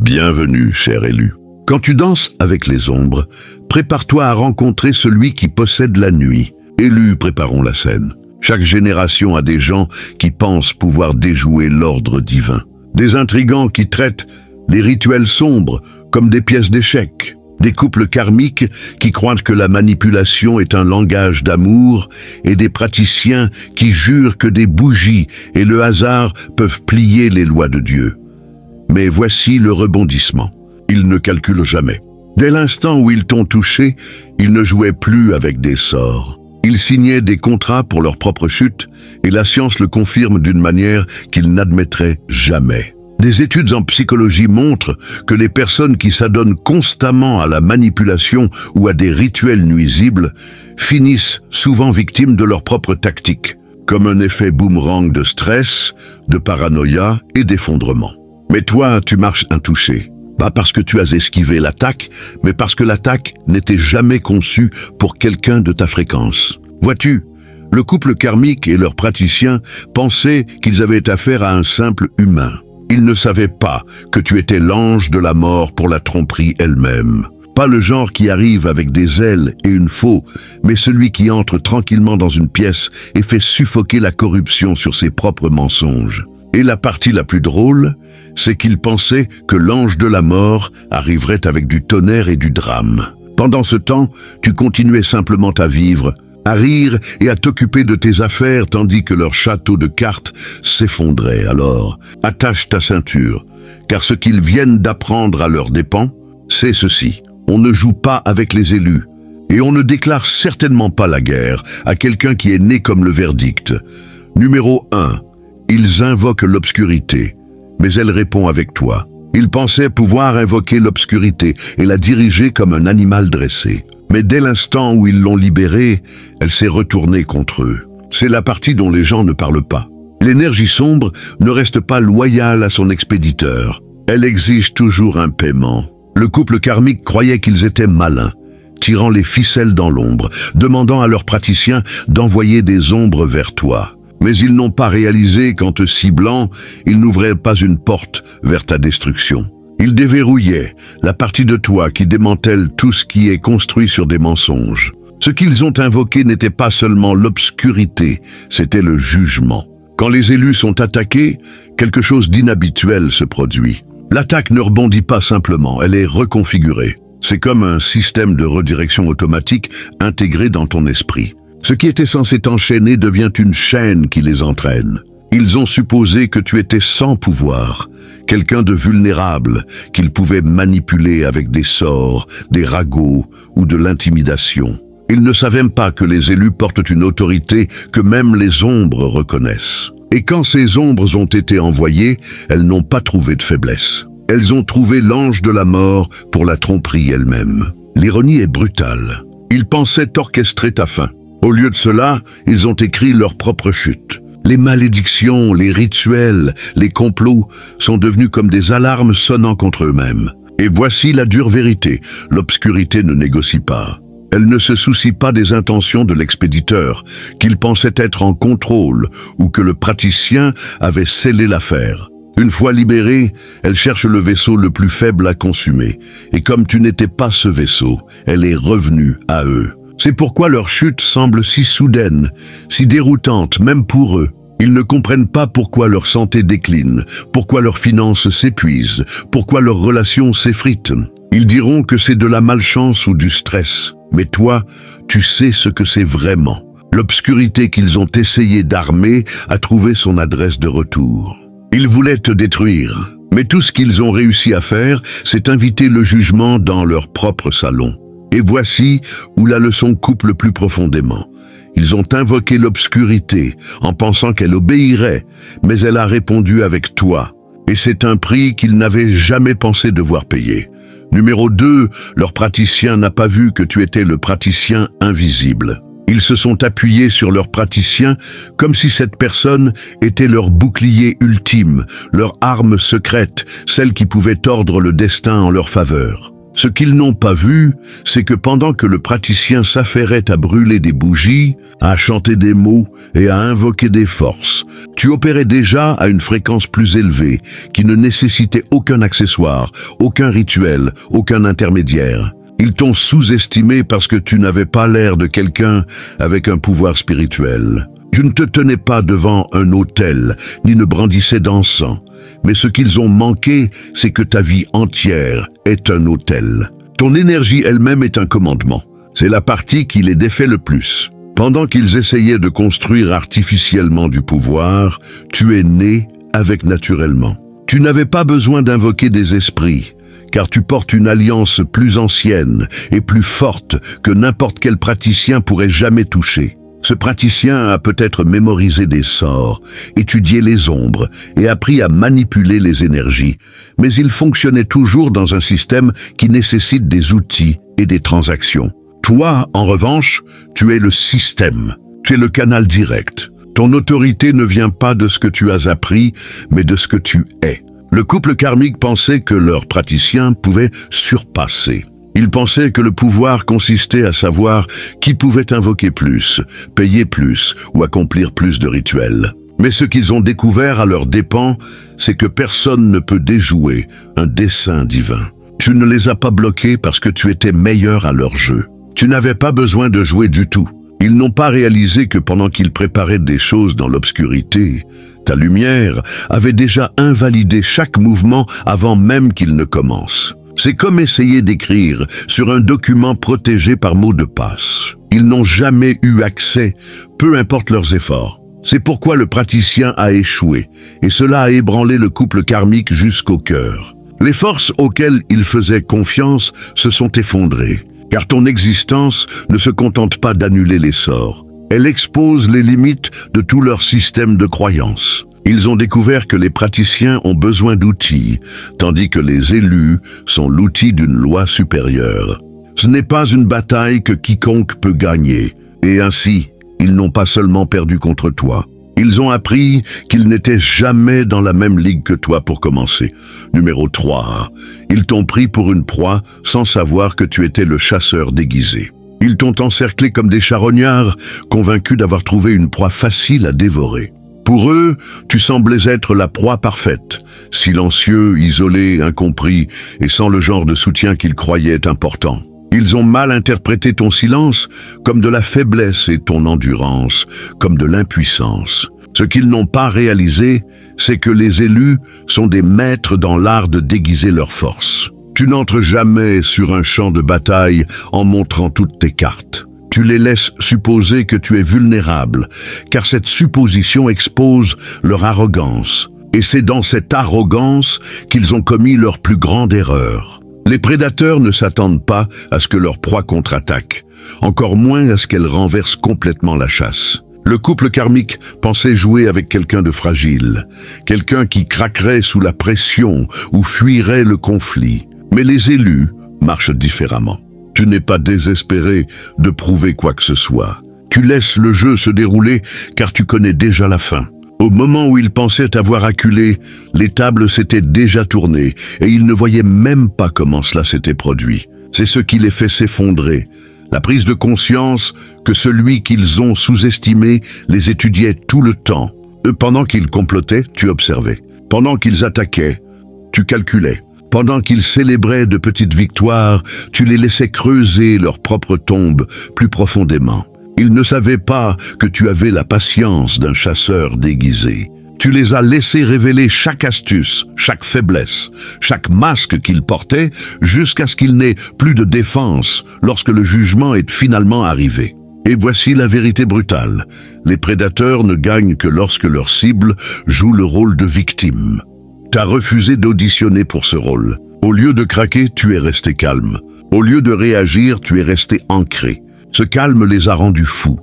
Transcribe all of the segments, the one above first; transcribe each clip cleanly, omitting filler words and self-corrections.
Bienvenue, cher élu. Quand tu danses avec les ombres, prépare-toi à rencontrer celui qui possède la nuit. Élus, préparons la scène. Chaque génération a des gens qui pensent pouvoir déjouer l'ordre divin. Des intrigants qui traitent les rituels sombres comme des pièces d'échecs. Des couples karmiques qui croient que la manipulation est un langage d'amour et des praticiens qui jurent que des bougies et le hasard peuvent plier les lois de Dieu. Mais voici le rebondissement. Ils ne calculent jamais. Dès l'instant où ils t'ont touché, ils ne jouaient plus avec des sorts. Ils signaient des contrats pour leur propre chute et la science le confirme d'une manière qu'ils n'admettraient jamais. Des études en psychologie montrent que les personnes qui s'adonnent constamment à la manipulation ou à des rituels nuisibles finissent souvent victimes de leur propre tactique, comme un effet boomerang de stress, de paranoïa et d'effondrement. Mais toi, tu marches intouché. Pas parce que tu as esquivé l'attaque, mais parce que l'attaque n'était jamais conçue pour quelqu'un de ta fréquence. Vois-tu, le couple karmique et leurs praticiens pensaient qu'ils avaient affaire à un simple humain. Ils ne savaient pas que tu étais l'ange de la mort pour la tromperie elle-même. Pas le genre qui arrive avec des ailes et une faux, mais celui qui entre tranquillement dans une pièce et fait suffoquer la corruption sur ses propres mensonges. Et la partie la plus drôle, c'est qu'ils pensaient que l'ange de la mort arriverait avec du tonnerre et du drame. Pendant ce temps, tu continuais simplement à vivre, à rire et à t'occuper de tes affaires tandis que leur château de cartes s'effondrait. Alors, attache ta ceinture, car ce qu'ils viennent d'apprendre à leurs dépens, c'est ceci. On ne joue pas avec les élus, et on ne déclare certainement pas la guerre à quelqu'un qui est né comme le verdict. Numéro 1. Ils invoquent l'obscurité, mais elle répond avec toi. Ils pensaient pouvoir invoquer l'obscurité et la diriger comme un animal dressé. Mais dès l'instant où ils l'ont libérée, elle s'est retournée contre eux. C'est la partie dont les gens ne parlent pas. L'énergie sombre ne reste pas loyale à son expéditeur. Elle exige toujours un paiement. Le couple karmique croyait qu'ils étaient malins, tirant les ficelles dans l'ombre, demandant à leurs praticiens d'envoyer des ombres vers toi. Mais ils n'ont pas réalisé qu'en te ciblant, ils n'ouvraient pas une porte vers ta destruction. Ils déverrouillaient la partie de toi qui démantèle tout ce qui est construit sur des mensonges. Ce qu'ils ont invoqué n'était pas seulement l'obscurité, c'était le jugement. Quand les élus sont attaqués, quelque chose d'inhabituel se produit. L'attaque ne rebondit pas simplement, elle est reconfigurée. C'est comme un système de redirection automatique intégré dans ton esprit. Ce qui était censé t'enchaîner devient une chaîne qui les entraîne. Ils ont supposé que tu étais sans pouvoir, quelqu'un de vulnérable qu'ils pouvaient manipuler avec des sorts, des ragots ou de l'intimidation. Ils ne savaient pas que les élus portent une autorité que même les ombres reconnaissent. Et quand ces ombres ont été envoyées, elles n'ont pas trouvé de faiblesse. Elles ont trouvé l'ange de la mort pour la tromperie elle-même. L'ironie est brutale. Ils pensaient orchestrer ta fin. Au lieu de cela, ils ont écrit leur propre chute. Les malédictions, les rituels, les complots sont devenus comme des alarmes sonnant contre eux-mêmes. Et voici la dure vérité, l'obscurité ne négocie pas. Elle ne se soucie pas des intentions de l'expéditeur, qu'il pensait être en contrôle ou que le praticien avait scellé l'affaire. Une fois libérée, elle cherche le vaisseau le plus faible à consumer. Et comme tu n'étais pas ce vaisseau, elle est revenue à eux. C'est pourquoi leur chute semble si soudaine, si déroutante, même pour eux. Ils ne comprennent pas pourquoi leur santé décline, pourquoi leurs finances s'épuisent, pourquoi leurs relations s'effritent. Ils diront que c'est de la malchance ou du stress. Mais toi, tu sais ce que c'est vraiment. L'obscurité qu'ils ont essayé d'armer a trouvé son adresse de retour. Ils voulaient te détruire, mais tout ce qu'ils ont réussi à faire, c'est inviter le jugement dans leur propre salon. Et voici où la leçon coupe le plus profondément. Ils ont invoqué l'obscurité en pensant qu'elle obéirait, mais elle a répondu avec toi. Et c'est un prix qu'ils n'avaient jamais pensé devoir payer. Numéro 2, leur praticien n'a pas vu que tu étais le praticien invisible. Ils se sont appuyés sur leur praticien comme si cette personne était leur bouclier ultime, leur arme secrète, celle qui pouvait tordre le destin en leur faveur. Ce qu'ils n'ont pas vu, c'est que pendant que le praticien s'affairait à brûler des bougies, à chanter des mots et à invoquer des forces, tu opérais déjà à une fréquence plus élevée, qui ne nécessitait aucun accessoire, aucun rituel, aucun intermédiaire. Ils t'ont sous-estimé parce que tu n'avais pas l'air de quelqu'un avec un pouvoir spirituel. Tu ne te tenais pas devant un autel, ni ne brandissais d'encens. Mais ce qu'ils ont manqué, c'est que ta vie entière est un autel. Ton énergie elle-même est un commandement. C'est la partie qui les défait le plus. Pendant qu'ils essayaient de construire artificiellement du pouvoir, tu es né avec naturellement. Tu n'avais pas besoin d'invoquer des esprits, car tu portes une alliance plus ancienne et plus forte que n'importe quel praticien pourrait jamais toucher. Ce praticien a peut-être mémorisé des sorts, étudié les ombres et appris à manipuler les énergies, mais il fonctionnait toujours dans un système qui nécessite des outils et des transactions. Toi, en revanche, tu es le système, tu es le canal direct. Ton autorité ne vient pas de ce que tu as appris, mais de ce que tu es. Le couple karmique pensait que leur praticien pouvait surpasser. Ils pensaient que le pouvoir consistait à savoir qui pouvait invoquer plus, payer plus ou accomplir plus de rituels. Mais ce qu'ils ont découvert à leurs dépens, c'est que personne ne peut déjouer un dessein divin. Tu ne les as pas bloqués parce que tu étais meilleur à leur jeu. Tu n'avais pas besoin de jouer du tout. Ils n'ont pas réalisé que pendant qu'ils préparaient des choses dans l'obscurité, ta lumière avait déjà invalidé chaque mouvement avant même qu'il ne commence. C'est comme essayer d'écrire sur un document protégé par mot de passe. Ils n'ont jamais eu accès, peu importe leurs efforts. C'est pourquoi le praticien a échoué, et cela a ébranlé le couple karmique jusqu'au cœur. Les forces auxquelles ils faisaient confiance se sont effondrées, car ton existence ne se contente pas d'annuler les sorts. Elle expose les limites de tout leur système de croyances. Ils ont découvert que les praticiens ont besoin d'outils, tandis que les élus sont l'outil d'une loi supérieure. Ce n'est pas une bataille que quiconque peut gagner, et ainsi, ils n'ont pas seulement perdu contre toi. Ils ont appris qu'ils n'étaient jamais dans la même ligue que toi pour commencer. Numéro 3. Ils t'ont pris pour une proie sans savoir que tu étais le chasseur déguisé. Ils t'ont encerclé comme des charognards, convaincus d'avoir trouvé une proie facile à dévorer. Pour eux, tu semblais être la proie parfaite, silencieux, isolé, incompris et sans le genre de soutien qu'ils croyaient important. Ils ont mal interprété ton silence comme de la faiblesse et ton endurance comme de l'impuissance. Ce qu'ils n'ont pas réalisé, c'est que les élus sont des maîtres dans l'art de déguiser leurs forces. Tu n'entres jamais sur un champ de bataille en montrant toutes tes cartes. Tu les laisses supposer que tu es vulnérable, car cette supposition expose leur arrogance. Et c'est dans cette arrogance qu'ils ont commis leur plus grande erreur. Les prédateurs ne s'attendent pas à ce que leur proie contre-attaque, encore moins à ce qu'elle renverse complètement la chasse. Le couple karmique pensait jouer avec quelqu'un de fragile, quelqu'un qui craquerait sous la pression ou fuirait le conflit. Mais les élus marchent différemment. Tu n'es pas désespéré de prouver quoi que ce soit. Tu laisses le jeu se dérouler car tu connais déjà la fin. Au moment où ils pensaient avoir acculé, les tables s'étaient déjà tournées et ils ne voyaient même pas comment cela s'était produit. C'est ce qui les fait s'effondrer. La prise de conscience que celui qu'ils ont sous-estimé les étudiait tout le temps. Pendant qu'ils complotaient, tu observais. Pendant qu'ils attaquaient, tu calculais. Pendant qu'ils célébraient de petites victoires, tu les laissais creuser leur propre tombe plus profondément. Ils ne savaient pas que tu avais la patience d'un chasseur déguisé. Tu les as laissés révéler chaque astuce, chaque faiblesse, chaque masque qu'ils portaient, jusqu'à ce qu'il n'ait plus de défense lorsque le jugement est finalement arrivé. Et voici la vérité brutale. Les prédateurs ne gagnent que lorsque leur cible joue le rôle de victime. T'as refusé d'auditionner pour ce rôle. Au lieu de craquer, tu es resté calme. Au lieu de réagir, tu es resté ancré. Ce calme les a rendus fous,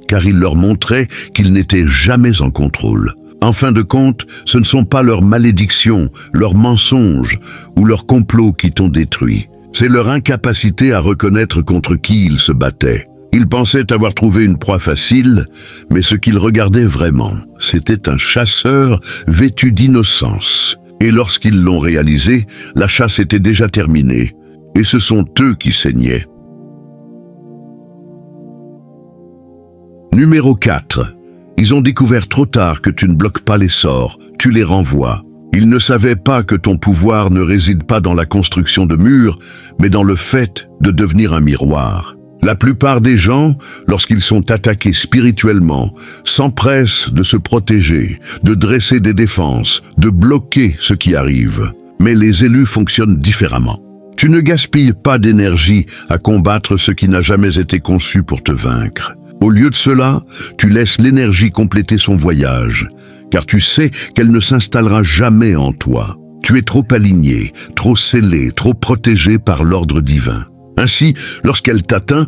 car il leur montrait qu'ils n'étaient jamais en contrôle. En fin de compte, ce ne sont pas leurs malédictions, leurs mensonges ou leurs complots qui t'ont détruit. C'est leur incapacité à reconnaître contre qui ils se battaient. Ils pensaient avoir trouvé une proie facile, mais ce qu'ils regardaient vraiment, c'était un chasseur vêtu d'innocence. Et lorsqu'ils l'ont réalisé, la chasse était déjà terminée. et ce sont eux qui saignaient. Numéro 4. Ils ont découvert trop tard que tu ne bloques pas les sorts, tu les renvoies. Ils ne savaient pas que ton pouvoir ne réside pas dans la construction de murs, mais dans le fait de devenir un miroir. La plupart des gens, lorsqu'ils sont attaqués spirituellement, s'empressent de se protéger, de dresser des défenses, de bloquer ce qui arrive. Mais les élus fonctionnent différemment. Tu ne gaspilles pas d'énergie à combattre ce qui n'a jamais été conçu pour te vaincre. Au lieu de cela, tu laisses l'énergie compléter son voyage, car tu sais qu'elle ne s'installera jamais en toi. Tu es trop aligné, trop scellé, trop protégé par l'ordre divin. Ainsi, lorsqu'elle t'atteint,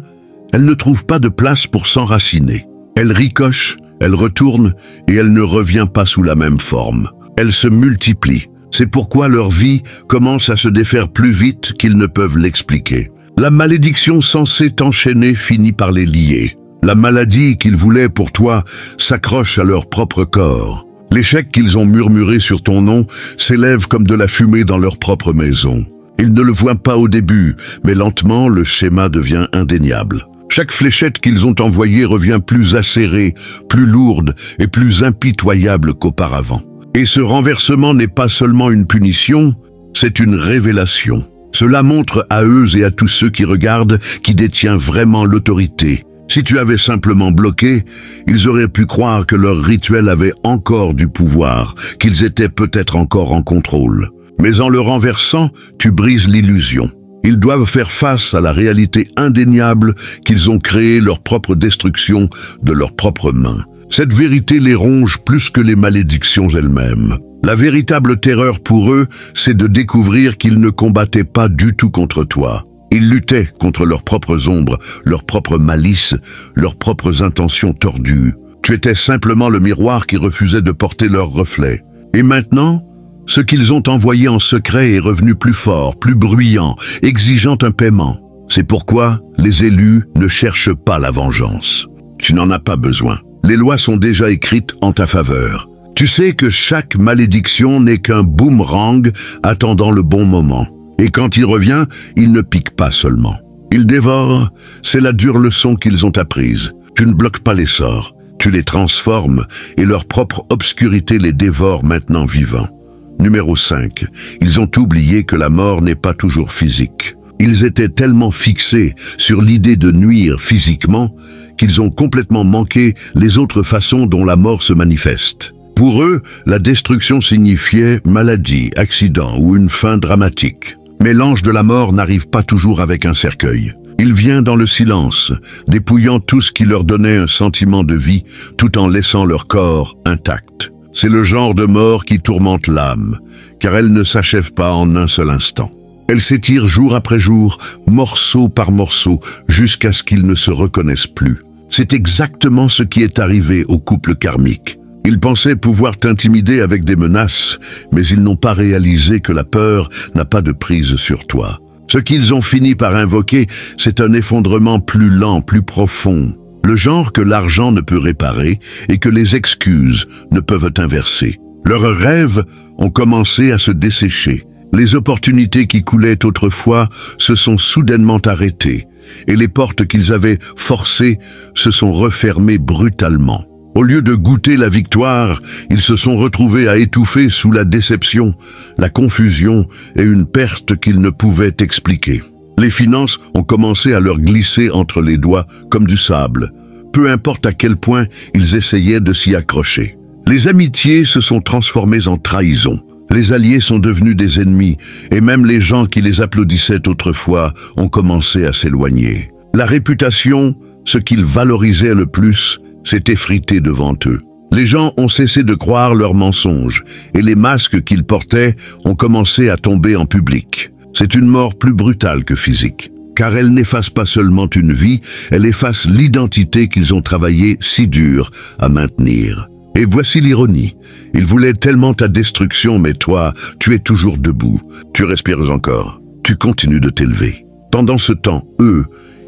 elle ne trouve pas de place pour s'enraciner. Elle ricoche, elle retourne et elle ne revient pas sous la même forme. Elle se multiplie. C'est pourquoi leur vie commence à se défaire plus vite qu'ils ne peuvent l'expliquer. La malédiction censée t'enchaîner finit par les lier. La maladie qu'ils voulaient pour toi s'accroche à leur propre corps. L'échec qu'ils ont murmuré sur ton nom s'élève comme de la fumée dans leur propre maison. Ils ne le voient pas au début, mais lentement le schéma devient indéniable. Chaque fléchette qu'ils ont envoyée revient plus acérée, plus lourde et plus impitoyable qu'auparavant. Et ce renversement n'est pas seulement une punition, c'est une révélation. Cela montre à eux et à tous ceux qui regardent qui détient vraiment l'autorité. Si tu avais simplement bloqué, ils auraient pu croire que leur rituel avait encore du pouvoir, qu'ils étaient peut-être encore en contrôle. Mais en le renversant, tu brises l'illusion. Ils doivent faire face à la réalité indéniable qu'ils ont créé leur propre destruction de leurs propres mains. Cette vérité les ronge plus que les malédictions elles-mêmes. La véritable terreur pour eux, c'est de découvrir qu'ils ne combattaient pas du tout contre toi. Ils luttaient contre leurs propres ombres, leurs propres malices, leurs propres intentions tordues. Tu étais simplement le miroir qui refusait de porter leur reflet. Et maintenant, ce qu'ils ont envoyé en secret est revenu plus fort, plus bruyant, exigeant un paiement. C'est pourquoi les élus ne cherchent pas la vengeance. Tu n'en as pas besoin. Les lois sont déjà écrites en ta faveur. Tu sais que chaque malédiction n'est qu'un boomerang attendant le bon moment. Et quand il revient, il ne pique pas seulement. Il dévore, c'est la dure leçon qu'ils ont apprise. Tu ne bloques pas les sorts, tu les transformes et leur propre obscurité les dévore maintenant vivants. Numéro 5. Ils ont oublié que la mort n'est pas toujours physique. Ils étaient tellement fixés sur l'idée de nuire physiquement qu'ils ont complètement manqué les autres façons dont la mort se manifeste. Pour eux, la destruction signifiait maladie, accident ou une fin dramatique. Mais l'ange de la mort n'arrive pas toujours avec un cercueil. Il vient dans le silence, dépouillant tout ce qui leur donnait un sentiment de vie, tout en laissant leur corps intact. C'est le genre de mort qui tourmente l'âme, car elle ne s'achève pas en un seul instant. Elle s'étire jour après jour, morceau par morceau, jusqu'à ce qu'ils ne se reconnaissent plus. C'est exactement ce qui est arrivé au couple karmique. Ils pensaient pouvoir t'intimider avec des menaces, mais ils n'ont pas réalisé que la peur n'a pas de prise sur toi. Ce qu'ils ont fini par invoquer, c'est un effondrement plus lent, plus profond. Le genre que l'argent ne peut réparer et que les excuses ne peuvent inverser. Leurs rêves ont commencé à se dessécher. Les opportunités qui coulaient autrefois se sont soudainement arrêtées et les portes qu'ils avaient forcées se sont refermées brutalement. Au lieu de goûter la victoire, ils se sont retrouvés à étouffer sous la déception, la confusion et une perte qu'ils ne pouvaient expliquer. Les finances ont commencé à leur glisser entre les doigts comme du sable, peu importe à quel point ils essayaient de s'y accrocher. Les amitiés se sont transformées en trahison. Les alliés sont devenus des ennemis, et même les gens qui les applaudissaient autrefois ont commencé à s'éloigner. La réputation, ce qu'ils valorisaient le plus, s'est effritée devant eux. Les gens ont cessé de croire leurs mensonges, et les masques qu'ils portaient ont commencé à tomber en public. C'est une mort plus brutale que physique, car elle n'efface pas seulement une vie, elle efface l'identité qu'ils ont travaillé si dur à maintenir. Et voici l'ironie. Ils voulaient tellement ta destruction, mais toi, tu es toujours debout. Tu respires encore. Tu continues de t'élever. Pendant ce temps, eux,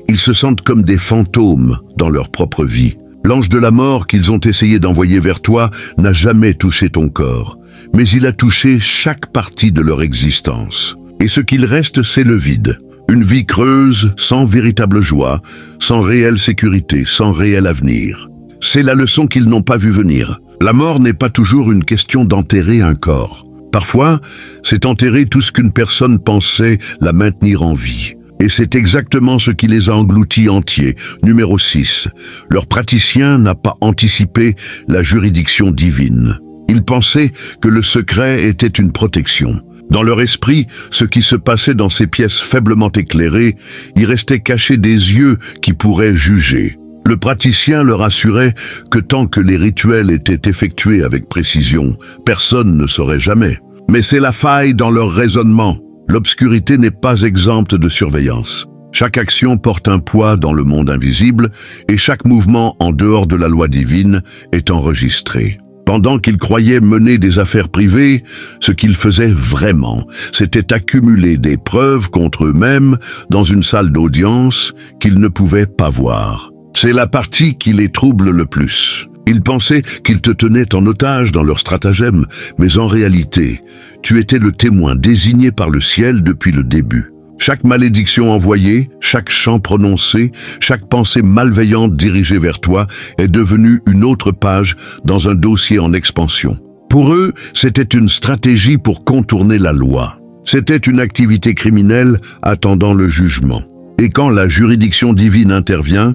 ils se sentent comme des fantômes dans leur propre vie. L'ange de la mort qu'ils ont essayé d'envoyer vers toi n'a jamais touché ton corps, mais il a touché chaque partie de leur existence. Et ce qu'il reste, c'est le vide. Une vie creuse, sans véritable joie, sans réelle sécurité, sans réel avenir. C'est la leçon qu'ils n'ont pas vu venir. La mort n'est pas toujours une question d'enterrer un corps. Parfois, c'est enterrer tout ce qu'une personne pensait la maintenir en vie. Et c'est exactement ce qui les a engloutis entiers. Numéro 6. Leur praticien n'a pas anticipé la juridiction divine. Ils pensaient que le secret était une protection. Dans leur esprit, ce qui se passait dans ces pièces faiblement éclairées, y restait caché des yeux qui pourraient juger. Le praticien leur assurait que tant que les rituels étaient effectués avec précision, personne ne saurait jamais. Mais c'est la faille dans leur raisonnement. L'obscurité n'est pas exempte de surveillance. Chaque action porte un poids dans le monde invisible et chaque mouvement en dehors de la loi divine est enregistré. Pendant qu'ils croyaient mener des affaires privées, ce qu'ils faisaient vraiment, c'était accumuler des preuves contre eux-mêmes dans une salle d'audience qu'ils ne pouvaient pas voir. C'est la partie qui les trouble le plus. Ils pensaient qu'ils te tenaient en otage dans leur stratagème, mais en réalité, tu étais le témoin désigné par le ciel depuis le début. Chaque malédiction envoyée, chaque chant prononcé, chaque pensée malveillante dirigée vers toi est devenue une autre page dans un dossier en expansion. Pour eux, c'était une stratégie pour contourner la loi. C'était une activité criminelle attendant le jugement. Et quand la juridiction divine intervient,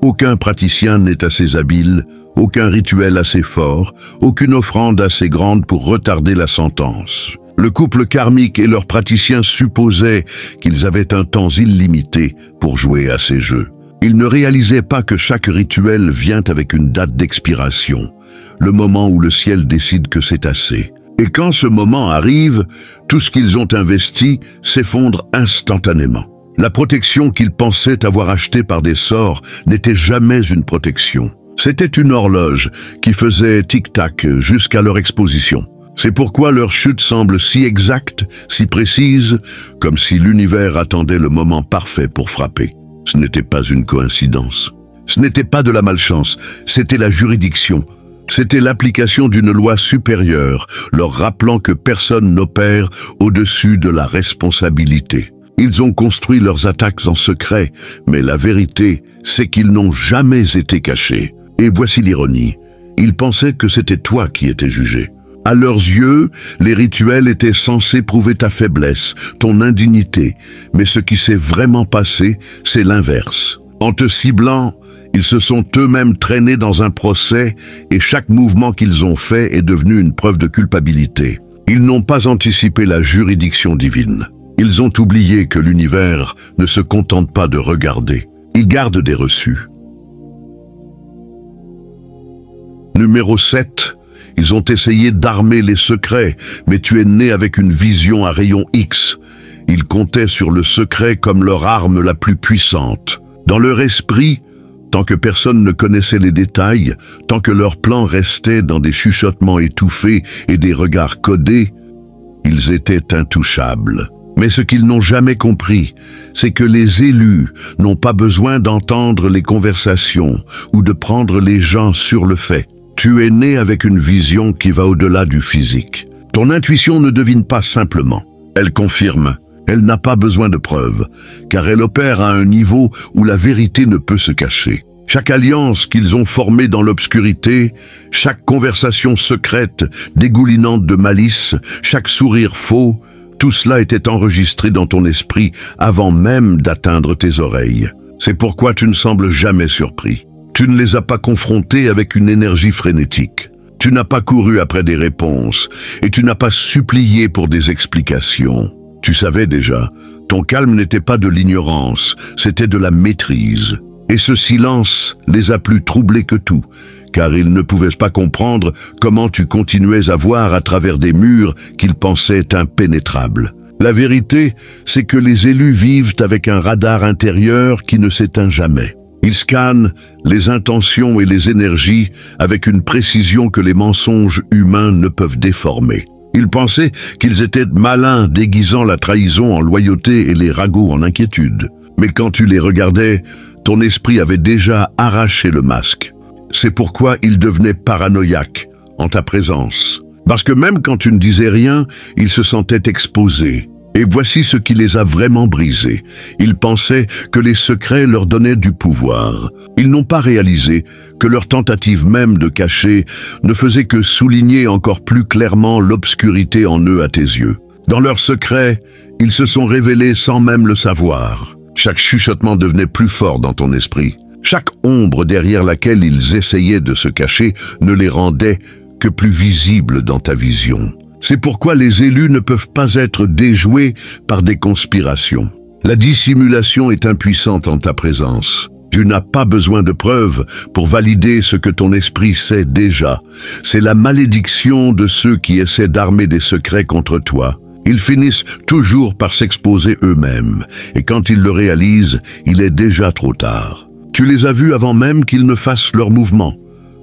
aucun praticien n'est assez habile, aucun rituel assez fort, aucune offrande assez grande pour retarder la sentence. Le couple karmique et leurs praticiens supposaient qu'ils avaient un temps illimité pour jouer à ces jeux. Ils ne réalisaient pas que chaque rituel vient avec une date d'expiration, le moment où le ciel décide que c'est assez. Et quand ce moment arrive, tout ce qu'ils ont investi s'effondre instantanément. La protection qu'ils pensaient avoir achetée par des sorts n'était jamais une protection. C'était une horloge qui faisait tic-tac jusqu'à leur exposition. C'est pourquoi leur chute semble si exacte, si précise, comme si l'univers attendait le moment parfait pour frapper. Ce n'était pas une coïncidence. Ce n'était pas de la malchance, c'était la juridiction. C'était l'application d'une loi supérieure, leur rappelant que personne n'opère au-dessus de la responsabilité. Ils ont construit leurs attaques en secret, mais la vérité, c'est qu'ils n'ont jamais été cachés. Et voici l'ironie. Ils pensaient que c'était toi qui étais jugé. À leurs yeux, les rituels étaient censés prouver ta faiblesse, ton indignité, mais ce qui s'est vraiment passé, c'est l'inverse. En te ciblant, ils se sont eux-mêmes traînés dans un procès et chaque mouvement qu'ils ont fait est devenu une preuve de culpabilité. Ils n'ont pas anticipé la juridiction divine. Ils ont oublié que l'univers ne se contente pas de regarder. Il garde des reçus. Numéro 7. Ils ont essayé d'armer les secrets, mais tu es né avec une vision à rayon X. Ils comptaient sur le secret comme leur arme la plus puissante. Dans leur esprit, tant que personne ne connaissait les détails, tant que leur plan restait dans des chuchotements étouffés et des regards codés, ils étaient intouchables. Mais ce qu'ils n'ont jamais compris, c'est que les élus n'ont pas besoin d'entendre les conversations ou de prendre les gens sur le fait. Tu es né avec une vision qui va au-delà du physique. Ton intuition ne devine pas simplement. Elle confirme. Elle n'a pas besoin de preuves, car elle opère à un niveau où la vérité ne peut se cacher. Chaque alliance qu'ils ont formée dans l'obscurité, chaque conversation secrète dégoulinante de malice, chaque sourire faux, tout cela était enregistré dans ton esprit avant même d'atteindre tes oreilles. C'est pourquoi tu ne sembles jamais surpris. Tu ne les as pas confrontés avec une énergie frénétique. Tu n'as pas couru après des réponses et tu n'as pas supplié pour des explications. Tu savais déjà, ton calme n'était pas de l'ignorance, c'était de la maîtrise. Et ce silence les a plus troublés que tout, car ils ne pouvaient pas comprendre comment tu continuais à voir à travers des murs qu'ils pensaient impénétrables. La vérité, c'est que les élus vivent avec un radar intérieur qui ne s'éteint jamais. Ils scannent les intentions et les énergies avec une précision que les mensonges humains ne peuvent déformer. Ils pensaient qu'ils étaient malins déguisant la trahison en loyauté et les ragots en inquiétude. Mais quand tu les regardais, ton esprit avait déjà arraché le masque. C'est pourquoi ils devenaient paranoïaques en ta présence. Parce que même quand tu ne disais rien, ils se sentaient exposés. Et voici ce qui les a vraiment brisés. Ils pensaient que les secrets leur donnaient du pouvoir. Ils n'ont pas réalisé que leur tentative même de cacher ne faisait que souligner encore plus clairement l'obscurité en eux à tes yeux. Dans leurs secrets, ils se sont révélés sans même le savoir. Chaque chuchotement devenait plus fort dans ton esprit. Chaque ombre derrière laquelle ils essayaient de se cacher ne les rendait que plus visibles dans ta vision. C'est pourquoi les élus ne peuvent pas être déjoués par des conspirations. La dissimulation est impuissante en ta présence. Tu n'as pas besoin de preuves pour valider ce que ton esprit sait déjà. C'est la malédiction de ceux qui essaient d'armer des secrets contre toi. Ils finissent toujours par s'exposer eux-mêmes, et quand ils le réalisent, il est déjà trop tard. Tu les as vus avant même qu'ils ne fassent leur mouvement.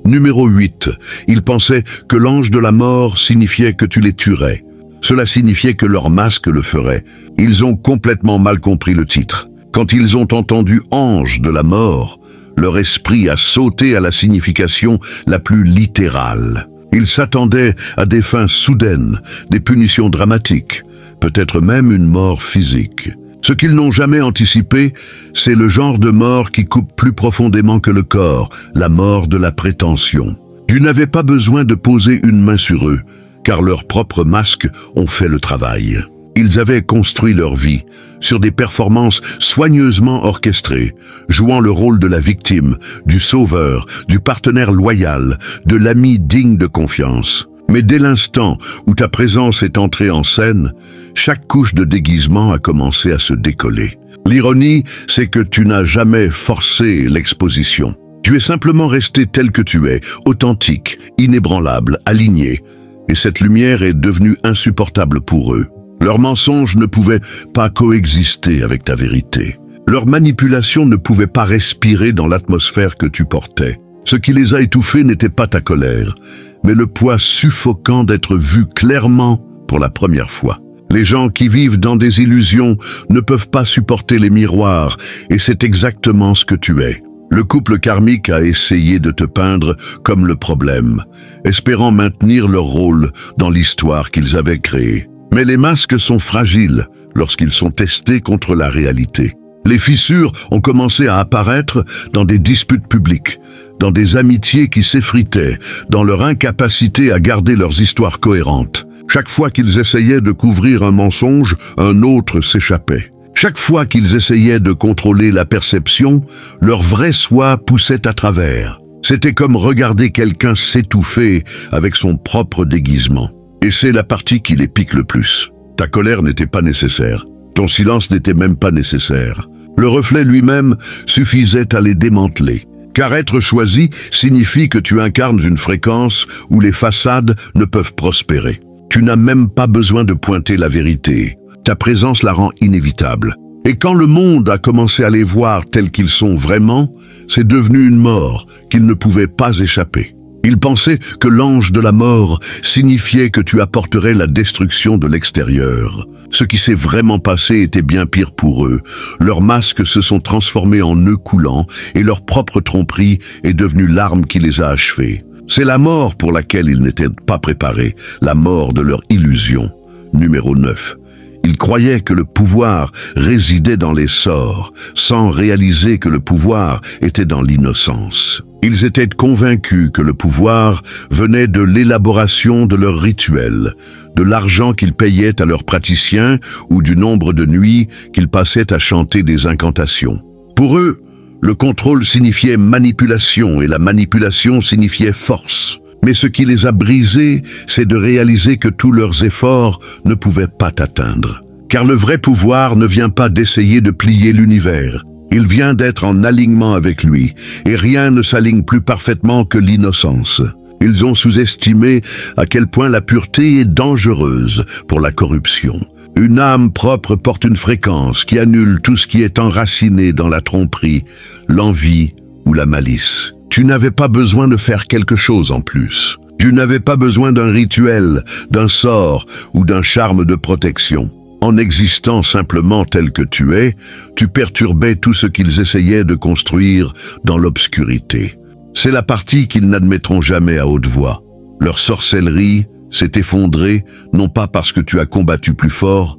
Numéro 8. Ils pensaient que l'ange de la mort signifiait que tu les tuerais. Cela signifiait que leur masque le ferait. Ils ont complètement mal compris le titre. Quand ils ont entendu « ange de la mort », leur esprit a sauté à la signification la plus littérale. Ils s'attendaient à des fins soudaines, des punitions dramatiques, peut-être même une mort physique. Ce qu'ils n'ont jamais anticipé, c'est le genre de mort qui coupe plus profondément que le corps, la mort de la prétention. Tu n'avais pas besoin de poser une main sur eux, car leurs propres masques ont fait le travail. Ils avaient construit leur vie sur des performances soigneusement orchestrées, jouant le rôle de la victime, du sauveur, du partenaire loyal, de l'ami digne de confiance. Mais dès l'instant où ta présence est entrée en scène, chaque couche de déguisement a commencé à se décoller. L'ironie, c'est que tu n'as jamais forcé l'exposition. Tu es simplement resté tel que tu es, authentique, inébranlable, aligné. Et cette lumière est devenue insupportable pour eux. Leurs mensonges ne pouvaient pas coexister avec ta vérité. Leur manipulation ne pouvait pas respirer dans l'atmosphère que tu portais. Ce qui les a étouffés n'était pas ta colère, mais le poids suffocant d'être vu clairement pour la première fois. Les gens qui vivent dans des illusions ne peuvent pas supporter les miroirs, et c'est exactement ce que tu es. Le couple karmique a essayé de te peindre comme le problème, espérant maintenir leur rôle dans l'histoire qu'ils avaient créée. Mais les masques sont fragiles lorsqu'ils sont testés contre la réalité. Les fissures ont commencé à apparaître dans des disputes publiques, dans des amitiés qui s'effritaient, dans leur incapacité à garder leurs histoires cohérentes. Chaque fois qu'ils essayaient de couvrir un mensonge, un autre s'échappait. Chaque fois qu'ils essayaient de contrôler la perception, leur vrai soi poussait à travers. C'était comme regarder quelqu'un s'étouffer avec son propre déguisement. Et c'est la partie qui les pique le plus. Ta colère n'était pas nécessaire. Ton silence n'était même pas nécessaire. Le reflet lui-même suffisait à les démanteler. Car être choisi signifie que tu incarnes une fréquence où les façades ne peuvent prospérer. Tu n'as même pas besoin de pointer la vérité. Ta présence la rend inévitable. Et quand le monde a commencé à les voir tels qu'ils sont vraiment, c'est devenu une mort qu'ils ne pouvaient pas échapper. Ils pensaient que l'ange de la mort signifiait que tu apporterais la destruction de l'extérieur. Ce qui s'est vraiment passé était bien pire pour eux. Leurs masques se sont transformés en nœuds coulants et leur propre tromperie est devenue l'arme qui les a achevés. C'est la mort pour laquelle ils n'étaient pas préparés, la mort de leur illusion. Numéro 9. Ils croyaient que le pouvoir résidait dans les sorts, sans réaliser que le pouvoir était dans l'innocence. Ils étaient convaincus que le pouvoir venait de l'élaboration de leurs rituels, de l'argent qu'ils payaient à leurs praticiens ou du nombre de nuits qu'ils passaient à chanter des incantations. Pour eux, le contrôle signifiait manipulation et la manipulation signifiait force. Mais ce qui les a brisés, c'est de réaliser que tous leurs efforts ne pouvaient pas t'atteindre. Car le vrai pouvoir ne vient pas d'essayer de plier l'univers. Il vient d'être en alignement avec lui, et rien ne s'aligne plus parfaitement que l'innocence. Ils ont sous-estimé à quel point la pureté est dangereuse pour la corruption. Une âme propre porte une fréquence qui annule tout ce qui est enraciné dans la tromperie, l'envie ou la malice. Tu n'avais pas besoin de faire quelque chose en plus. Tu n'avais pas besoin d'un rituel, d'un sort ou d'un charme de protection. En existant simplement tel que tu es, tu perturbais tout ce qu'ils essayaient de construire dans l'obscurité. C'est la partie qu'ils n'admettront jamais à haute voix. Leur sorcellerie s'est effondrée, non pas parce que tu as combattu plus fort,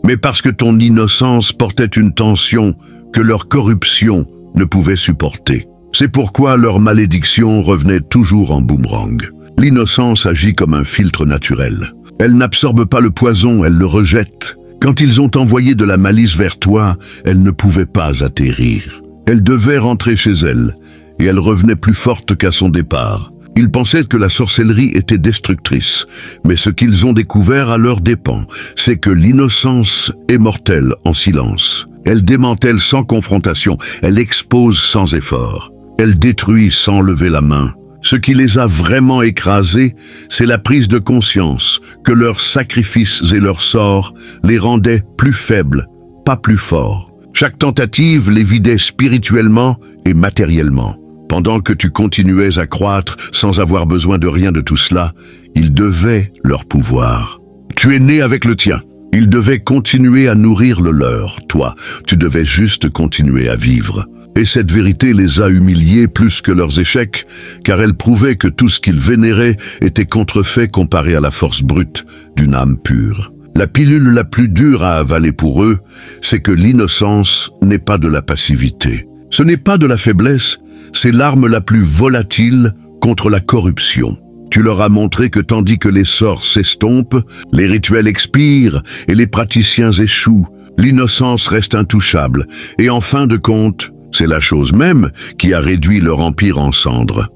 mais parce que ton innocence portait une tension que leur corruption ne pouvait supporter. C'est pourquoi leur malédiction revenait toujours en boomerang. L'innocence agit comme un filtre naturel. Elle n'absorbe pas le poison, elle le rejette. Quand ils ont envoyé de la malice vers toi, elle ne pouvait pas atterrir. Elle devait rentrer chez elle, et elle revenait plus forte qu'à son départ. Ils pensaient que la sorcellerie était destructrice, mais ce qu'ils ont découvert à leurs dépens, c'est que l'innocence est mortelle en silence. Elle démantèle sans confrontation, elle expose sans effort. Elle détruit sans lever la main. Ce qui les a vraiment écrasés, c'est la prise de conscience que leurs sacrifices et leur sort les rendaient plus faibles, pas plus forts. Chaque tentative les vidait spirituellement et matériellement. Pendant que tu continuais à croître sans avoir besoin de rien de tout cela, ils devaient leur pouvoir. Tu es né avec le tien. Ils devaient continuer à nourrir le leur. Toi, tu devais juste continuer à vivre. Et cette vérité les a humiliés plus que leurs échecs, car elle prouvait que tout ce qu'ils vénéraient était contrefait comparé à la force brute d'une âme pure. La pilule la plus dure à avaler pour eux, c'est que l'innocence n'est pas de la passivité. Ce n'est pas de la faiblesse, c'est l'arme la plus volatile contre la corruption. Tu leur as montré que tandis que les sorts s'estompent, les rituels expirent et les praticiens échouent, l'innocence reste intouchable, et en fin de compte, c'est la chose même qui a réduit leur empire en cendres.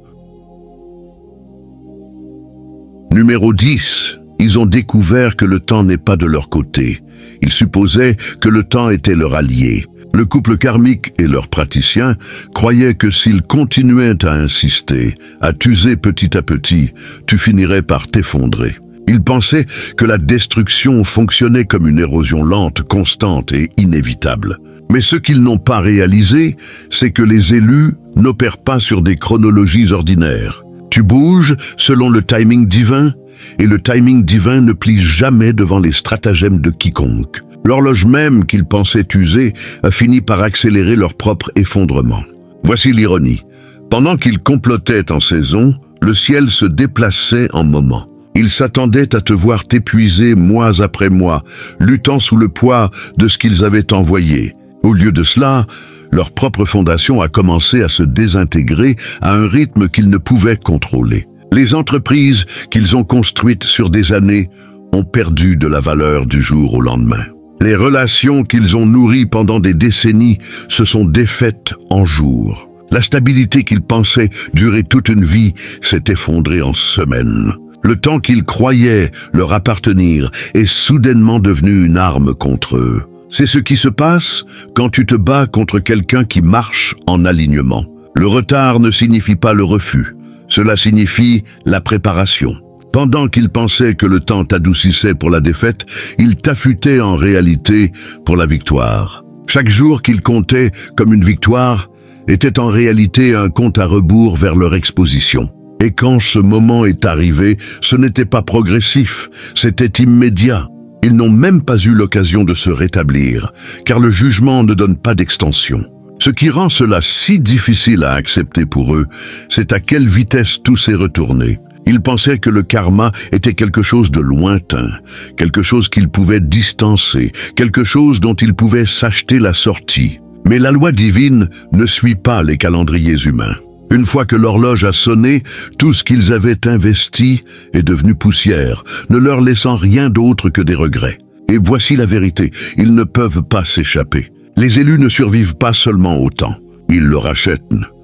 Numéro 10. Ils ont découvert que le temps n'est pas de leur côté. Ils supposaient que le temps était leur allié. Le couple karmique et leurs praticiens croyaient que s'ils continuaient à insister, à t'user petit à petit, tu finirais par t'effondrer. Ils pensaient que la destruction fonctionnait comme une érosion lente, constante et inévitable. Mais ce qu'ils n'ont pas réalisé, c'est que les élus n'opèrent pas sur des chronologies ordinaires. Tu bouges selon le timing divin, et le timing divin ne plie jamais devant les stratagèmes de quiconque. L'horloge même qu'ils pensaient user a fini par accélérer leur propre effondrement. Voici l'ironie. Pendant qu'ils complotaient en saison, le ciel se déplaçait en moments. Ils s'attendaient à te voir t'épuiser mois après mois, luttant sous le poids de ce qu'ils avaient envoyé. Au lieu de cela, leur propre fondation a commencé à se désintégrer à un rythme qu'ils ne pouvaient contrôler. Les entreprises qu'ils ont construites sur des années ont perdu de la valeur du jour au lendemain. Les relations qu'ils ont nourries pendant des décennies se sont défaites en jours. La stabilité qu'ils pensaient durer toute une vie s'est effondrée en semaines. Le temps qu'ils croyaient leur appartenir est soudainement devenu une arme contre eux. C'est ce qui se passe quand tu te bats contre quelqu'un qui marche en alignement. Le retard ne signifie pas le refus, cela signifie la préparation. Pendant qu'ils pensaient que le temps t'adoucissait pour la défaite, ils t'affûtaient en réalité pour la victoire. Chaque jour qu'ils comptaient comme une victoire était en réalité un compte à rebours vers leur exposition. Et quand ce moment est arrivé, ce n'était pas progressif, c'était immédiat. Ils n'ont même pas eu l'occasion de se rétablir, car le jugement ne donne pas d'extension. Ce qui rend cela si difficile à accepter pour eux, c'est à quelle vitesse tout s'est retourné. Ils pensaient que le karma était quelque chose de lointain, quelque chose qu'ils pouvaient distancer, quelque chose dont ils pouvaient s'acheter la sortie. Mais la loi divine ne suit pas les calendriers humains. Une fois que l'horloge a sonné, tout ce qu'ils avaient investi est devenu poussière, ne leur laissant rien d'autre que des regrets. Et voici la vérité, ils ne peuvent pas s'échapper. Les élus ne survivent pas seulement au temps, ils le rachètent.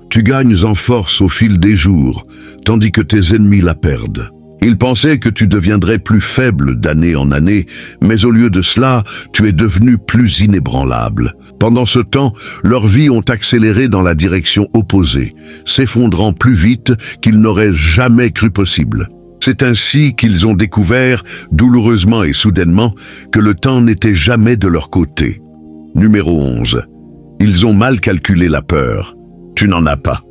Tu gagnes en force au fil des jours, tandis que tes ennemis la perdent. Ils pensaient que tu deviendrais plus faible d'année en année, mais au lieu de cela, tu es devenu plus inébranlable. Pendant ce temps, leurs vies ont accéléré dans la direction opposée, s'effondrant plus vite qu'ils n'auraient jamais cru possible. C'est ainsi qu'ils ont découvert, douloureusement et soudainement, que le temps n'était jamais de leur côté. Numéro 11. Ils ont mal calculé la peur. Tu n'en as pas.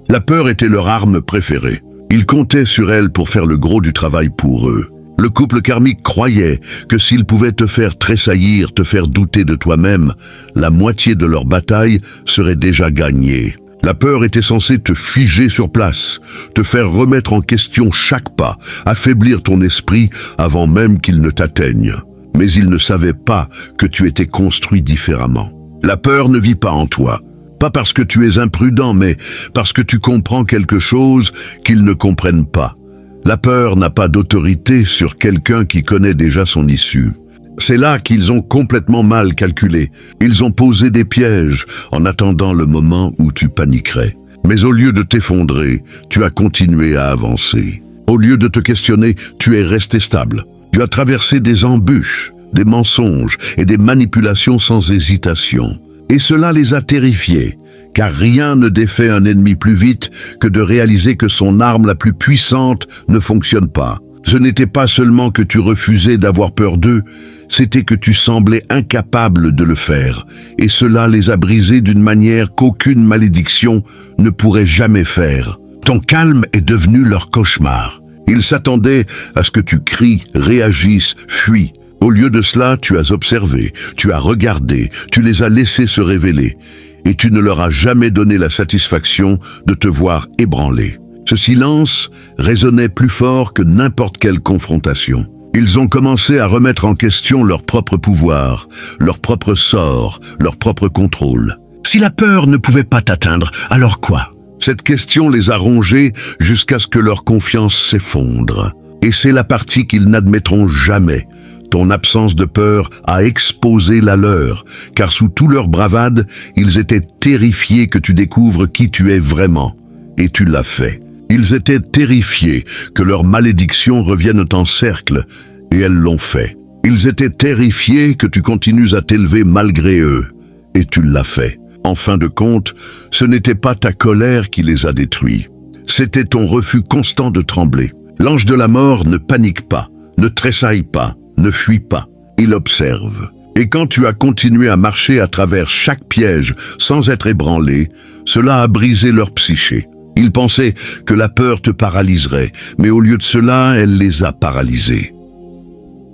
La peur était leur arme préférée. Ils comptaient sur elle pour faire le gros du travail pour eux. Le couple karmique croyait que s'ils pouvaient te faire tressaillir, te faire douter de toi-même, la moitié de leur bataille serait déjà gagnée. La peur était censée te figer sur place, te faire remettre en question chaque pas, affaiblir ton esprit avant même qu'il ne t'atteigne. mais ils ne savaient pas que tu étais construit différemment. La peur ne vit pas en toi, pas parce que tu es imprudent, mais parce que tu comprends quelque chose qu'ils ne comprennent pas. La peur n'a pas d'autorité sur quelqu'un qui connaît déjà son issue. C'est là qu'ils ont complètement mal calculé. Ils ont posé des pièges en attendant le moment où tu paniquerais. Mais au lieu de t'effondrer, tu as continué à avancer. Au lieu de te questionner, tu es resté stable. Tu as traversé des embûches, des mensonges et des manipulations sans hésitation. Et cela les a terrifiés, car rien ne défait un ennemi plus vite que de réaliser que son arme la plus puissante ne fonctionne pas. Ce n'était pas seulement que tu refusais d'avoir peur d'eux, c'était que tu semblais incapable de le faire, et cela les a brisés d'une manière qu'aucune malédiction ne pourrait jamais faire. Ton calme est devenu leur cauchemar. Ils s'attendaient à ce que tu cries, réagisses, fuis. Au lieu de cela, tu as observé, tu as regardé, tu les as laissés se révéler, et tu ne leur as jamais donné la satisfaction de te voir ébranlé. Ce silence résonnait plus fort que n'importe quelle confrontation. Ils ont commencé à remettre en question leur propre pouvoir, leur propre sort, leur propre contrôle. Si la peur ne pouvait pas t'atteindre, alors quoi? Cette question les a rongés jusqu'à ce que leur confiance s'effondre. Et c'est la partie qu'ils n'admettront jamais. Ton absence de peur a exposé la leur, car sous toute leur bravade, ils étaient terrifiés que tu découvres qui tu es vraiment. Et tu l'as fait. Ils étaient terrifiés que leur malédiction revienne en cercle, et elles l'ont fait. Ils étaient terrifiés que tu continues à t'élever malgré eux, et tu l'as fait. En fin de compte, ce n'était pas ta colère qui les a détruits. C'était ton refus constant de trembler. L'ange de la mort ne panique pas, ne tressaille pas, ne fuit pas. Il observe. Et quand tu as continué à marcher à travers chaque piège sans être ébranlé, cela a brisé leur psyché. Ils pensaient que la peur te paralyserait, mais au lieu de cela, elle les a paralysés.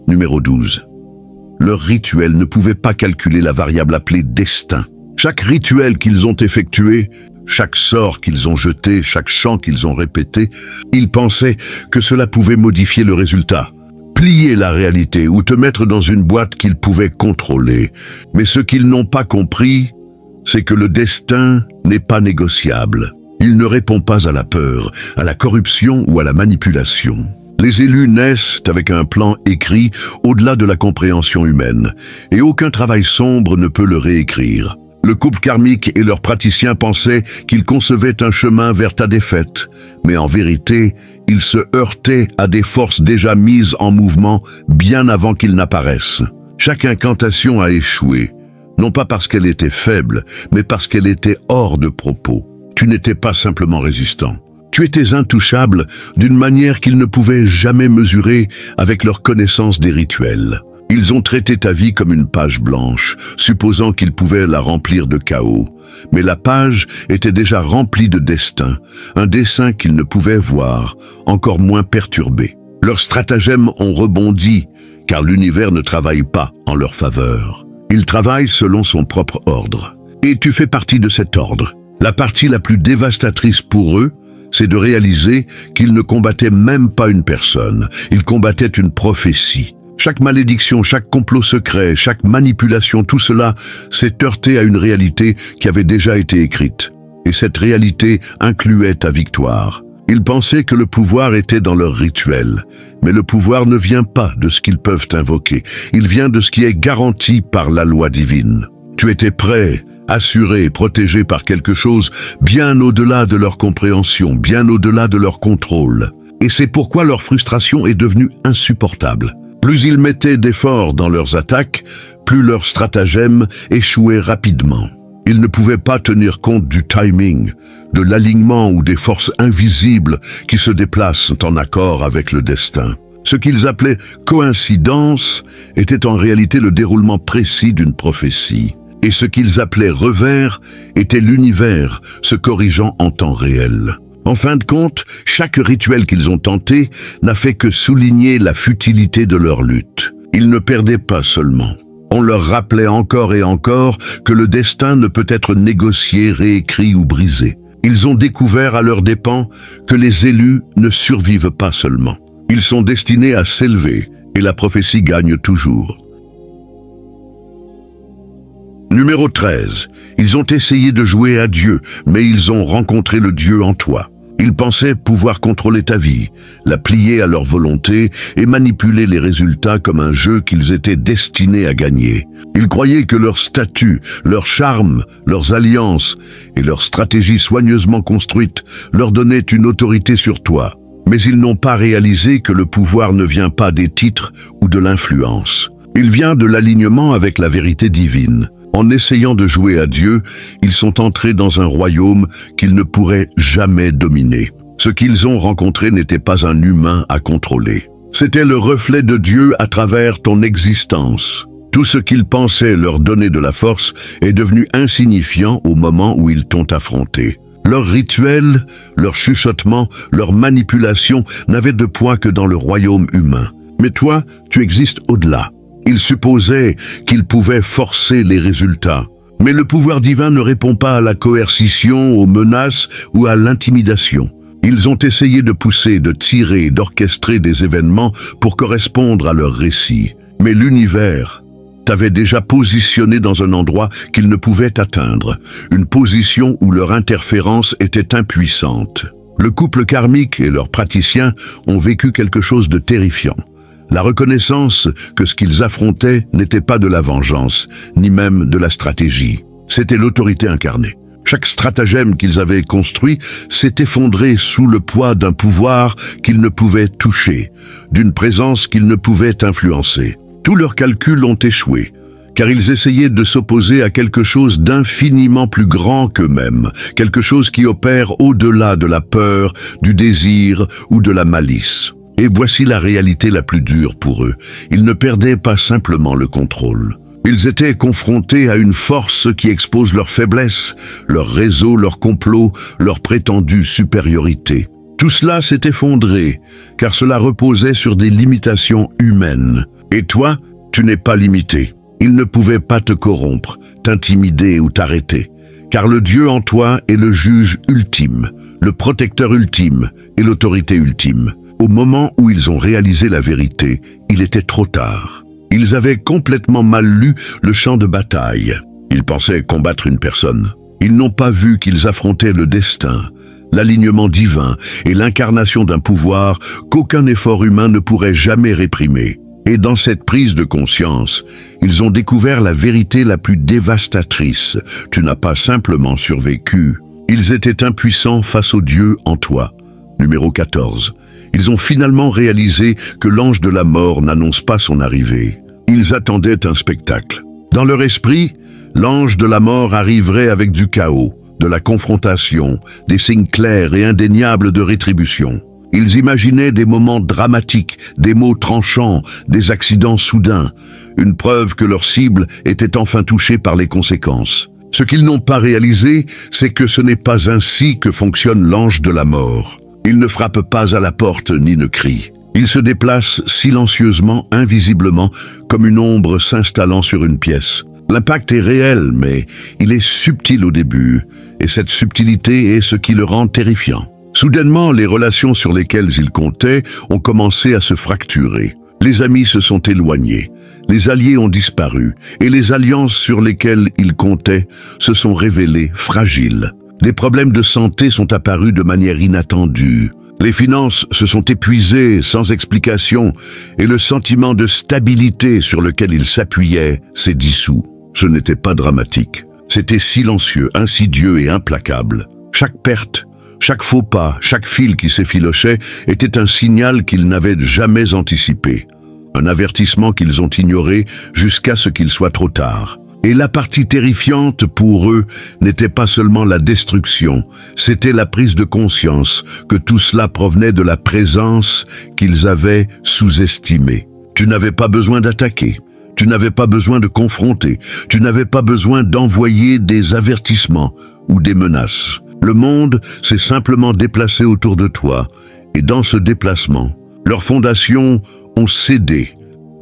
Numéro 12. Leur rituel ne pouvait pas calculer la variable appelée destin. Chaque rituel qu'ils ont effectué, chaque sort qu'ils ont jeté, chaque chant qu'ils ont répété, ils pensaient que cela pouvait modifier le résultat, plier la réalité ou te mettre dans une boîte qu'ils pouvaient contrôler. Mais ce qu'ils n'ont pas compris, c'est que le destin n'est pas négociable. Il ne répond pas à la peur, à la corruption ou à la manipulation. Les élus naissent avec un plan écrit au-delà de la compréhension humaine, et aucun travail sombre ne peut le réécrire. Le couple karmique et leurs praticiens pensaient qu'ils concevaient un chemin vers ta défaite, mais en vérité, ils se heurtaient à des forces déjà mises en mouvement bien avant qu'ils n'apparaissent. Chaque incantation a échoué, non pas parce qu'elle était faible, mais parce qu'elle était hors de propos. Tu n'étais pas simplement résistant. Tu étais intouchable d'une manière qu'ils ne pouvaient jamais mesurer avec leur connaissance des rituels. Ils ont traité ta vie comme une page blanche, supposant qu'ils pouvaient la remplir de chaos. Mais la page était déjà remplie de destin, un dessin qu'ils ne pouvaient voir, encore moins perturbé. Leurs stratagèmes ont rebondi, car l'univers ne travaille pas en leur faveur. Il travaille selon son propre ordre. Et tu fais partie de cet ordre. La partie la plus dévastatrice pour eux, c'est de réaliser qu'ils ne combattaient même pas une personne, ils combattaient une prophétie. Chaque malédiction, chaque complot secret, chaque manipulation, tout cela s'est heurté à une réalité qui avait déjà été écrite. Et cette réalité incluait ta victoire. Ils pensaient que le pouvoir était dans leur rituel. Mais le pouvoir ne vient pas de ce qu'ils peuvent invoquer. Il vient de ce qui est garanti par la loi divine. Tu étais prêt, assuré, protégé par quelque chose bien au-delà de leur compréhension, bien au-delà de leur contrôle. Et c'est pourquoi leur frustration est devenue insupportable. Plus ils mettaient d'efforts dans leurs attaques, plus leurs stratagèmes échouaient rapidement. Ils ne pouvaient pas tenir compte du timing, de l'alignement ou des forces invisibles qui se déplacent en accord avec le destin. Ce qu'ils appelaient coïncidence était en réalité le déroulement précis d'une prophétie. Et ce qu'ils appelaient revers était l'univers se corrigeant en temps réel. En fin de compte, chaque rituel qu'ils ont tenté n'a fait que souligner la futilité de leur lutte. Ils ne perdaient pas seulement. On leur rappelait encore et encore que le destin ne peut être négocié, réécrit ou brisé. Ils ont découvert à leurs dépens que les élus ne survivent pas seulement. Ils sont destinés à s'élever et la prophétie gagne toujours. Numéro 13. Ils ont essayé de jouer à Dieu, mais ils ont rencontré le Dieu en toi. Ils pensaient pouvoir contrôler ta vie, la plier à leur volonté et manipuler les résultats comme un jeu qu'ils étaient destinés à gagner. Ils croyaient que leur statut, leur charme, leurs alliances et leurs stratégies soigneusement construites leur donnaient une autorité sur toi. Mais ils n'ont pas réalisé que le pouvoir ne vient pas des titres ou de l'influence. Il vient de l'alignement avec la vérité divine. En essayant de jouer à Dieu, ils sont entrés dans un royaume qu'ils ne pourraient jamais dominer. Ce qu'ils ont rencontré n'était pas un humain à contrôler. C'était le reflet de Dieu à travers ton existence. Tout ce qu'ils pensaient leur donner de la force est devenu insignifiant au moment où ils t'ont affronté. Leurs rituels, leurs chuchotements, leurs manipulations n'avaient de poids que dans le royaume humain. Mais toi, tu existes au-delà. Ils supposaient qu'ils pouvaient forcer les résultats. Mais le pouvoir divin ne répond pas à la coercition, aux menaces ou à l'intimidation. Ils ont essayé de pousser, de tirer, d'orchestrer des événements pour correspondre à leur récit. Mais l'univers t'avait déjà positionné dans un endroit qu'ils ne pouvaient atteindre, une position où leur interférence était impuissante. Le couple karmique et leurs praticiens ont vécu quelque chose de terrifiant. La reconnaissance que ce qu'ils affrontaient n'était pas de la vengeance, ni même de la stratégie. C'était l'autorité incarnée. Chaque stratagème qu'ils avaient construit s'est effondré sous le poids d'un pouvoir qu'ils ne pouvaient toucher, d'une présence qu'ils ne pouvaient influencer. Tous leurs calculs ont échoué, car ils essayaient de s'opposer à quelque chose d'infiniment plus grand qu'eux-mêmes, quelque chose qui opère au-delà de la peur, du désir ou de la malice. Et voici la réalité la plus dure pour eux. Ils ne perdaient pas simplement le contrôle. Ils étaient confrontés à une force qui expose leurs faiblesses, leur réseau, leur complot, leur prétendue supériorité. Tout cela s'est effondré, car cela reposait sur des limitations humaines. Et toi, tu n'es pas limité. Ils ne pouvaient pas te corrompre, t'intimider ou t'arrêter. Car le Dieu en toi est le juge ultime, le protecteur ultime et l'autorité ultime. Au moment où ils ont réalisé la vérité, il était trop tard. Ils avaient complètement mal lu le champ de bataille. Ils pensaient combattre une personne. Ils n'ont pas vu qu'ils affrontaient le destin, l'alignement divin et l'incarnation d'un pouvoir qu'aucun effort humain ne pourrait jamais réprimer. Et dans cette prise de conscience, ils ont découvert la vérité la plus dévastatrice. Tu n'as pas simplement survécu. Ils étaient impuissants face au Dieu en toi. Numéro 14. Ils ont finalement réalisé que l'ange de la mort n'annonce pas son arrivée. Ils attendaient un spectacle. Dans leur esprit, l'ange de la mort arriverait avec du chaos, de la confrontation, des signes clairs et indéniables de rétribution. Ils imaginaient des moments dramatiques, des mots tranchants, des accidents soudains, une preuve que leur cible était enfin touchée par les conséquences. Ce qu'ils n'ont pas réalisé, c'est que ce n'est pas ainsi que fonctionne l'ange de la mort. Il ne frappe pas à la porte ni ne crie. Il se déplace silencieusement, invisiblement, comme une ombre s'installant sur une pièce. L'impact est réel, mais il est subtil au début, et cette subtilité est ce qui le rend terrifiant. Soudainement, les relations sur lesquelles il comptait ont commencé à se fracturer. Les amis se sont éloignés, les alliés ont disparu, et les alliances sur lesquelles il comptait se sont révélées fragiles. Des problèmes de santé sont apparus de manière inattendue. Les finances se sont épuisées sans explication et le sentiment de stabilité sur lequel il s'appuyait s'est dissous. Ce n'était pas dramatique. C'était silencieux, insidieux et implacable. Chaque perte, chaque faux pas, chaque fil qui s'effilochait était un signal qu'ils n'avaient jamais anticipé. Un avertissement qu'ils ont ignoré jusqu'à ce qu'il soit trop tard. Et la partie terrifiante pour eux n'était pas seulement la destruction, c'était la prise de conscience que tout cela provenait de la présence qu'ils avaient sous-estimée. Tu n'avais pas besoin d'attaquer, tu n'avais pas besoin de confronter, tu n'avais pas besoin d'envoyer des avertissements ou des menaces. Le monde s'est simplement déplacé autour de toi, et dans ce déplacement, leurs fondations ont cédé.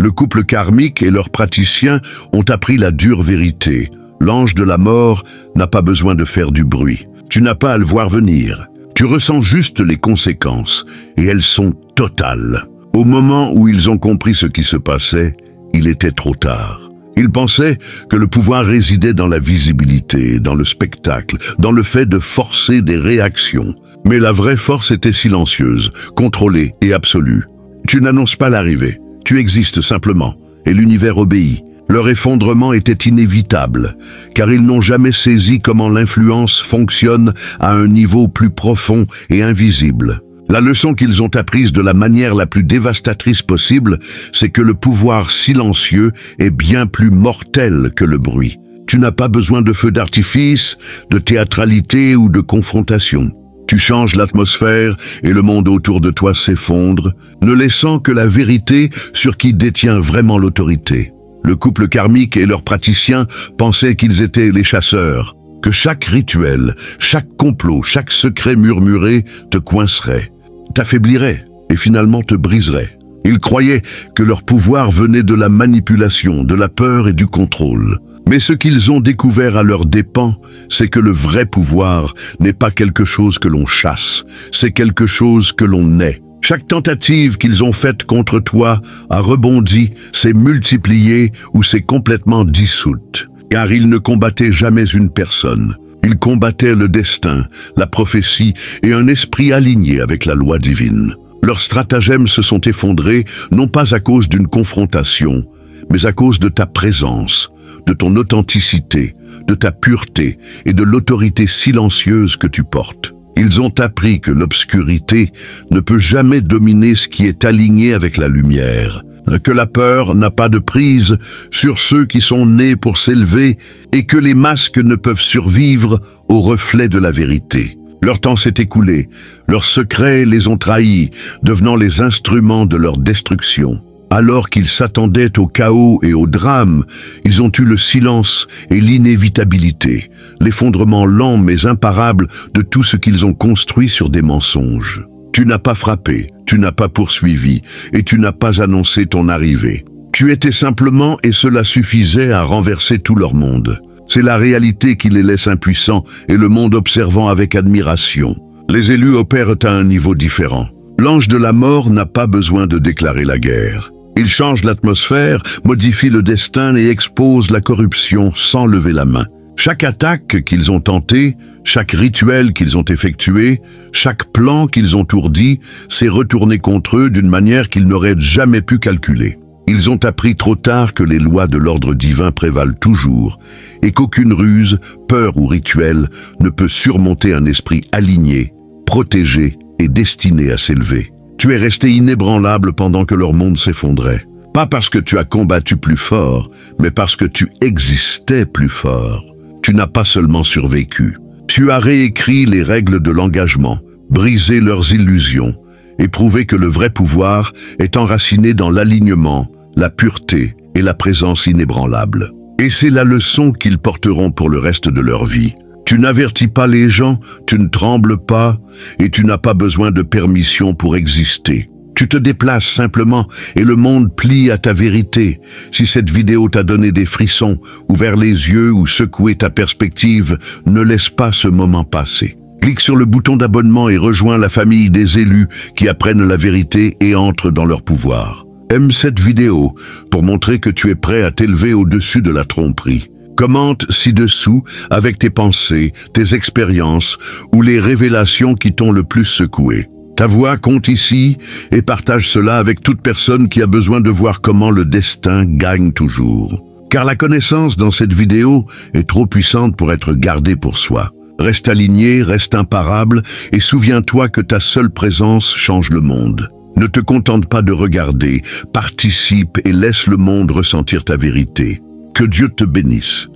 Le couple karmique et leurs praticiens ont appris la dure vérité. L'ange de la mort n'a pas besoin de faire du bruit. Tu n'as pas à le voir venir. Tu ressens juste les conséquences, et elles sont totales. Au moment où ils ont compris ce qui se passait, il était trop tard. Ils pensaient que le pouvoir résidait dans la visibilité, dans le spectacle, dans le fait de forcer des réactions. Mais la vraie force était silencieuse, contrôlée et absolue. Tu n'annonces pas l'arrivée, tu existes simplement, et l'univers obéit. Leur effondrement était inévitable, car ils n'ont jamais saisi comment l'influence fonctionne à un niveau plus profond et invisible. La leçon qu'ils ont apprise de la manière la plus dévastatrice possible, c'est que le pouvoir silencieux est bien plus mortel que le bruit. Tu n'as pas besoin de feux d'artifice, de théâtralité ou de confrontation. Tu changes l'atmosphère et le monde autour de toi s'effondre, ne laissant que la vérité sur qui détient vraiment l'autorité. Le couple karmique et leurs praticiens pensaient qu'ils étaient les chasseurs, que chaque rituel, chaque complot, chaque secret murmuré te coincerait, t'affaiblirait et finalement te briserait. Ils croyaient que leur pouvoir venait de la manipulation, de la peur et du contrôle. Mais ce qu'ils ont découvert à leurs dépens, c'est que le vrai pouvoir n'est pas quelque chose que l'on chasse, c'est quelque chose que l'on naît. Chaque tentative qu'ils ont faite contre toi a rebondi, s'est multipliée ou s'est complètement dissoute. Car ils ne combattaient jamais une personne. Ils combattaient le destin, la prophétie et un esprit aligné avec la loi divine. Leurs stratagèmes se sont effondrés, non pas à cause d'une confrontation, mais à cause de ta présence, de ton authenticité, de ta pureté et de l'autorité silencieuse que tu portes. Ils ont appris que l'obscurité ne peut jamais dominer ce qui est aligné avec la lumière, que la peur n'a pas de prise sur ceux qui sont nés pour s'élever et que les masques ne peuvent survivre au reflet de la vérité. Leur temps s'est écoulé, leurs secrets les ont trahis, devenant les instruments de leur destruction. Alors qu'ils s'attendaient au chaos et au drame, ils ont eu le silence et l'inévitabilité, l'effondrement lent mais imparable de tout ce qu'ils ont construit sur des mensonges. Tu n'as pas frappé, tu n'as pas poursuivi et tu n'as pas annoncé ton arrivée. Tu étais simplement et cela suffisait à renverser tout leur monde. C'est la réalité qui les laisse impuissants et le monde observant avec admiration. Les élus opèrent à un niveau différent. L'ange de la mort n'a pas besoin de déclarer la guerre. Il change l'atmosphère, modifie le destin et expose la corruption sans lever la main. Chaque attaque qu'ils ont tentée, chaque rituel qu'ils ont effectué, chaque plan qu'ils ont ourdi, s'est retourné contre eux d'une manière qu'ils n'auraient jamais pu calculer. Ils ont appris trop tard que les lois de l'ordre divin prévalent toujours et qu'aucune ruse, peur ou rituel ne peut surmonter un esprit aligné, protégé et destiné à s'élever. Tu es resté inébranlable pendant que leur monde s'effondrait. Pas parce que tu as combattu plus fort, mais parce que tu existais plus fort. Tu n'as pas seulement survécu. Tu as réécrit les règles de l'engagement, brisé leurs illusions et prouvé que le vrai pouvoir est enraciné dans l'alignement, la pureté et la présence inébranlable. Et c'est la leçon qu'ils porteront pour le reste de leur vie. Tu n'avertis pas les gens, tu ne trembles pas et tu n'as pas besoin de permission pour exister. Tu te déplaces simplement et le monde plie à ta vérité. Si cette vidéo t'a donné des frissons, ouvert les yeux ou secoué ta perspective, ne laisse pas ce moment passer. Clique sur le bouton d'abonnement et rejoins la famille des élus qui apprennent la vérité et entrent dans leur pouvoir. Aime cette vidéo pour montrer que tu es prêt à t'élever au-dessus de la tromperie. Commente ci-dessous avec tes pensées, tes expériences ou les révélations qui t'ont le plus secoué. Ta voix compte ici et partage cela avec toute personne qui a besoin de voir comment le destin gagne toujours. Car la connaissance dans cette vidéo est trop puissante pour être gardée pour soi. Reste aligné, reste imparable et souviens-toi que ta seule présence change le monde. Ne te contente pas de regarder, participe et laisse le monde ressentir ta vérité. Que Dieu te bénisse.